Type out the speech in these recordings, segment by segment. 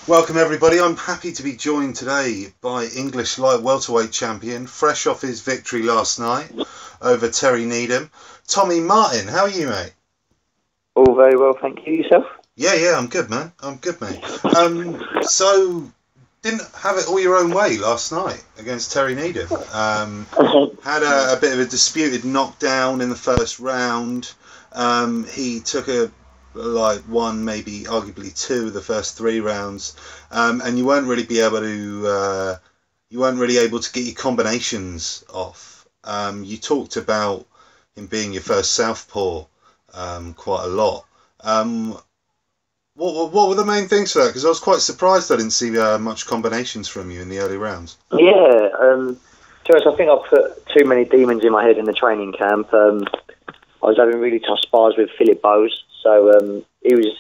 Welcome everybody. I'm happy to be joined today by English light welterweight champion, fresh off his victory last night over Terry Needham, Tommy Martin. How are you, mate? All very well, thank you. Yourself? Yeah, I'm good, man. I'm good, mate. So didn't have it all your own way last night against Terry Needham. Had a bit of a disputed knockdown in the first round. He took one, maybe arguably two of the first three rounds, and you weren't really able to get your combinations off. You talked about him being your first southpaw quite a lot. What were the main things for that? Because I was quite surprised I didn't see much combinations from you in the early rounds. Yeah, Terence, I think I put too many demons in my head in the training camp. I was having really tough spars with Philip Bowes, so he was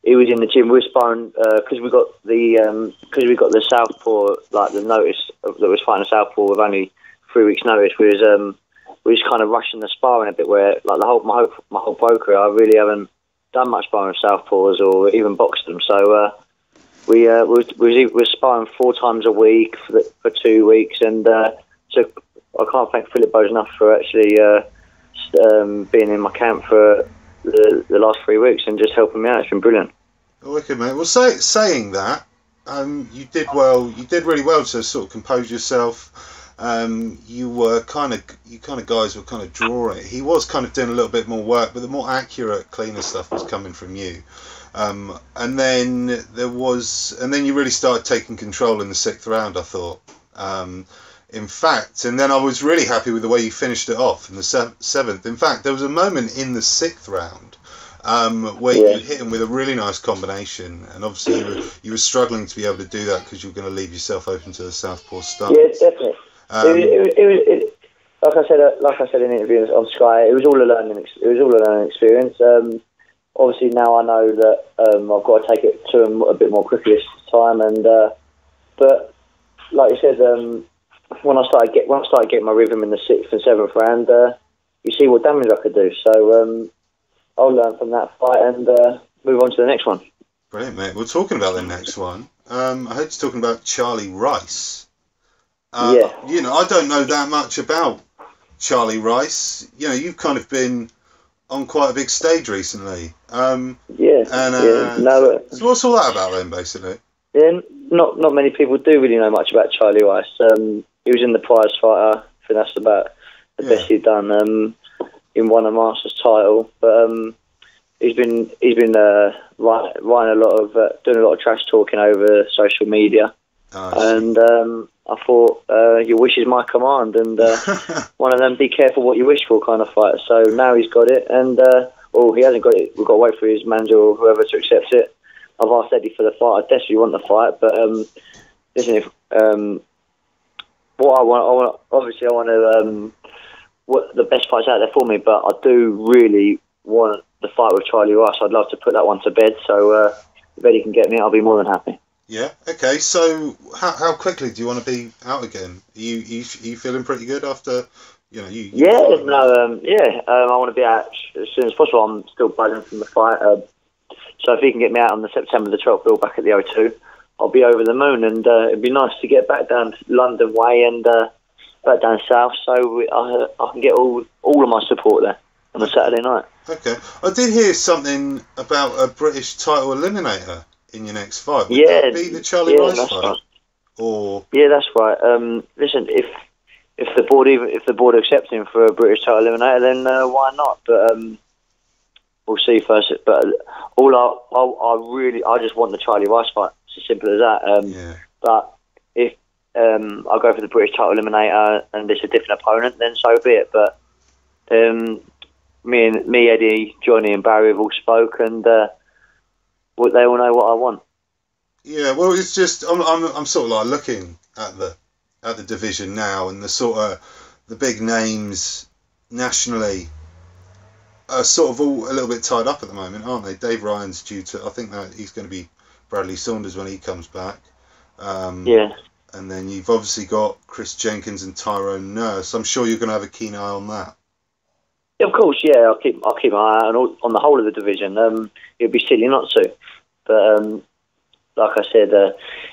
in the gym. We were sparring because we got the southpaw, like the notice that was fighting a southpaw with only 3 weeks' notice. We was kind of rushing the sparring a bit. Where like my whole pro career, I really haven't done much sparring with southpaws or even boxed them. So we were sparring 4 times a week for 2 weeks, and so I can't thank Philip Bowes enough for actually being in my camp for the last 3 weeks and just helping me out. It's been brilliant. Wicked, mate. Well, saying that, you did well. You did really well to sort of compose yourself. You guys were kind of drawing. He was kind of doing a little bit more work, but the more accurate, cleaner stuff was coming from you. And then you really started taking control in the 6th round, I thought. In fact, and then I was really happy with the way you finished it off in the 7th. In fact, there was a moment in the 6th round where you hit him with a really nice combination, and obviously you were struggling to be able to do that because you were going to leave yourself open to the southpaw stance. Yeah, definitely. Like I said in interviews on Sky, it was all a learning experience. Obviously now I know that I've got to take it to him a bit more quickly this time, and but like you said, when I started getting my rhythm in the 6th and 7th round, you see what damage I could do. So I'll learn from that fight and move on to the next one. Brilliant, mate. We're talking about the next one. I heard you talking about Charlie Rice. Yeah. I don't know that much about Charlie Rice. You've kind of been on quite a big stage recently. No. So what's all that about then, basically? Yeah, not many people do really know much about Charlie Rice. He was in the Prize Fighter. I think that's about the best he'd done. He won a Masters title, but he's been writing doing a lot of trash talking over social media. And I thought, your wish is my command, and one of them, be careful what you wish for kind of fight. So now he's got it, and he hasn't got it. We've got to wait for his manager or whoever to accept it. I've asked Eddie for the fight. I desperately want the fight, but listen, what I want to what the best fights out there for me. But I do really want the fight with Charlie Rice. I'd love to put that one to bed. So if Eddie can get me, I'll be more than happy. Yeah. Okay. So how quickly do you want to be out again? Are you feeling pretty good after? I want to be out as soon as possible. I'm still buzzing from the fight. So if he can get me out on the September the 12th bill back at the O2, I'll be over the moon, and it'd be nice to get back down to London way and back down south, so I can get all of my support there on a Saturday night. Okay. I did hear something about a British title eliminator in your next fight. Would that be the Charlie Rice fight? Right. Or that's right. Listen, if the board accepts him for a British title eliminator, then why not? But we'll see first. But I just want the Charlie Rice fight. It's as simple as that. But if I go for the British title eliminator and it's a different opponent, then so be it. But me, Eddie, Johnny, and Barry have all spoke, and they all know what I want. Yeah, well, it's just I'm sort of like looking at the division now, and the sort of the big names nationally are sort of all a little bit tied up at the moment, aren't they? Dave Ryan's due to. I think that he's going to be Bradley Saunders when he comes back. And then you've obviously got Chris Jenkins and Tyrone Nurse. I'm sure you're going to have a keen eye on that. Of course, yeah. I'll keep my eye on the whole of the division. It'd be silly not to. But like I said,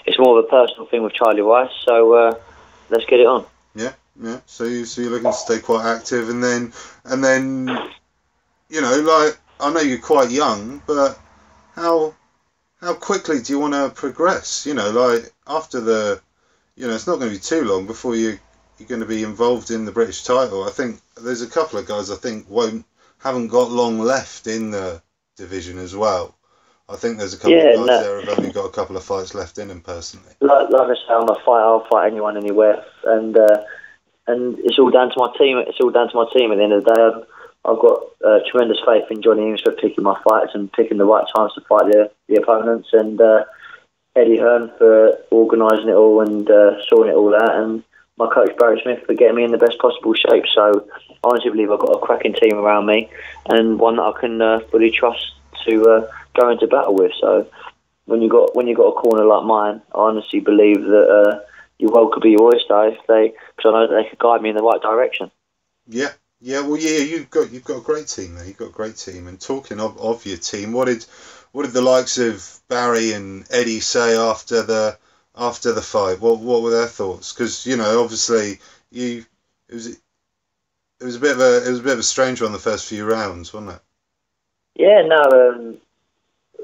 it's more of a personal thing with Charlie Rice. So let's get it on. Yeah. So you're looking to stay quite active, and then like, I know you're quite young, but how quickly do you want to progress? Like after it's not going to be too long before you're going to be involved in the British title. I think there's a couple of guys I think haven't got long left in the division as well. I think there's a couple of guys there who've only got a couple of fights left in them personally. Like I say, I'm a fighter. I'll fight anyone, anywhere, and it's all down to my team. It's all down to my team at the end of the day. I've got tremendous faith in Johnny Eames for picking my fights and picking the right times to fight the opponents, and Eddie Hearn for organising it all and sorting it all out, and my coach Barry Smith for getting me in the best possible shape. So I honestly believe I've got a cracking team around me, and one that I can fully trust to go into battle with. So when you got a corner like mine, I honestly believe that your world could be your oyster because I know that they could guide me in the right direction. Yeah. Well, you've got a great team there. You've got a great team. And talking of your team, what did the likes of Barry and Eddie say after the fight? What were their thoughts? Because obviously it was a bit of a strange one the first few rounds, wasn't it? Yeah, no.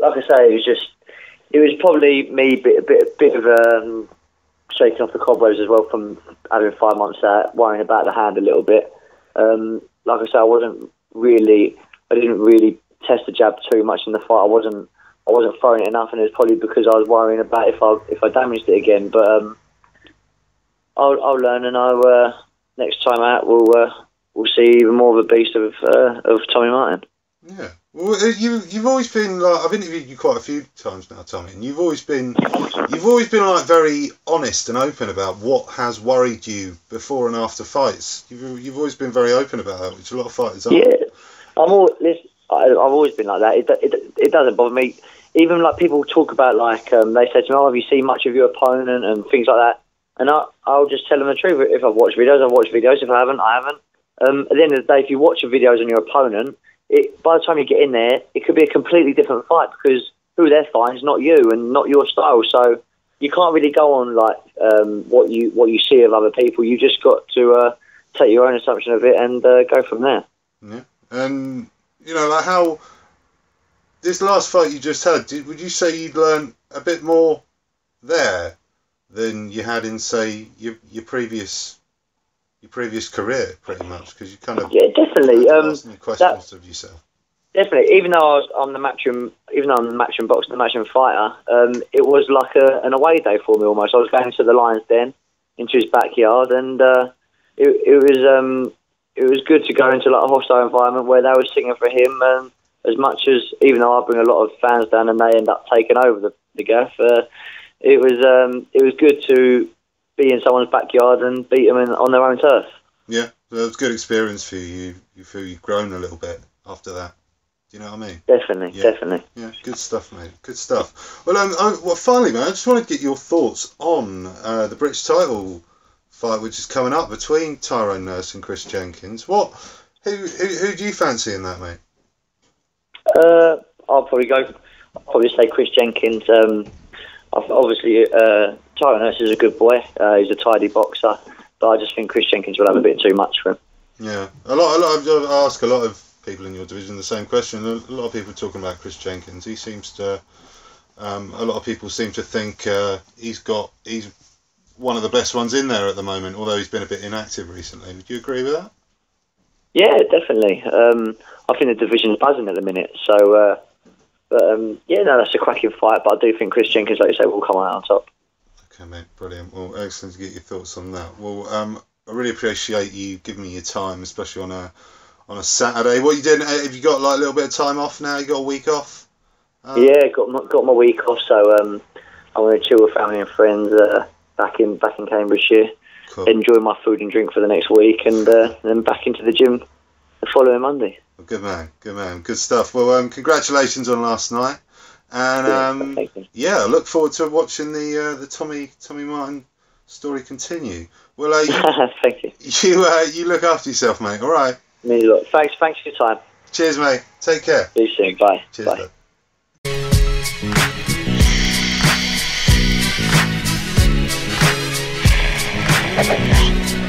Like I say, it was probably me a bit of shaking off the cobwebs as well from having 5 months out, worrying about the hand a little bit. Like I say, I didn't really test the jab too much in the fight. I wasn't throwing it enough, and it was probably because I was worrying about if I damaged it again. But I'll learn, and next time out we'll see even more of a beast of Tommy Martin. Yeah. Well, you've always been like, I've interviewed you quite a few times now, Tommy, and you've always been like very honest and open about what has worried you before and after fights. You've always been very open about that, which a lot of fighters aren't. Yeah, I've always been like that. It doesn't bother me. Even like people talk about like they say to me, "Oh, have you seen much of your opponent?" and things like that. And I'll just tell them the truth. If I've watched videos, I've watched videos. If I haven't, I haven't. At the end of the day, if you watch the videos on your opponent, by the time you get in there, it could be a completely different fight because who they're fighting is not you and not your style. So you can't really go on like what you see of other people. You just got to take your own assumption of it and go from there. Yeah, and like how this last fight you just had, would you say you'd learned a bit more there than you had in, say, your previous career, pretty much, because you kind of definitely asking questions of yourself. Definitely, even though I'm the matchroom boxer, the matchroom fighter, it was like an away day for me almost. I was going to the Lions Den, into his backyard, and it was good to go into like a hostile environment where they were singing for him. And as much as, even though I bring a lot of fans down and they end up taking over the gaff, it was good to be in someone's backyard and beat them on their own turf. Yeah, so it was a good experience for you. You feel you've grown a little bit after that. Do you know what I mean? Definitely. Yeah, good stuff, mate. Good stuff. Well, finally, man, I just want to get your thoughts on the British title fight, which is coming up between Tyrone Nurse and Chris Jenkins. Who do you fancy in that, mate? I'll probably say Chris Jenkins. Obviously, Tyrone Nurse is a good boy. He's a tidy boxer, but I just think Chris Jenkins will have a bit too much for him. Yeah, I ask a lot of people in your division the same question. A lot of people talking about Chris Jenkins. He seems to. A lot of people seem to think he's one of the best ones in there at the moment, although he's been a bit inactive recently. Would you agree with that? Yeah, definitely. I think the division's buzzing at the minute. So, that's a cracking fight. But I do think Chris Jenkins, like you say, will come out on top. Okay, mate, brilliant. Well, excellent to get your thoughts on that. Well, I really appreciate you giving me your time, especially on a Saturday. What are you doing? Have you got like a little bit of time off now? You got a week off? Yeah, got my week off. So I'm going to chill with family and friends back in Cambridgeshire. Cool. Enjoy my food and drink for the next week, and then back into the gym the following Monday. Well, good man, good stuff. Well, congratulations on last night, and I look forward to watching the Tommy Martin story continue. Well, thank you. You look after yourself, mate. All right. Me, look. Thanks for your time. Cheers, mate. Take care. See you soon. Bye. Cheers. Bye. Bud. Welterweight.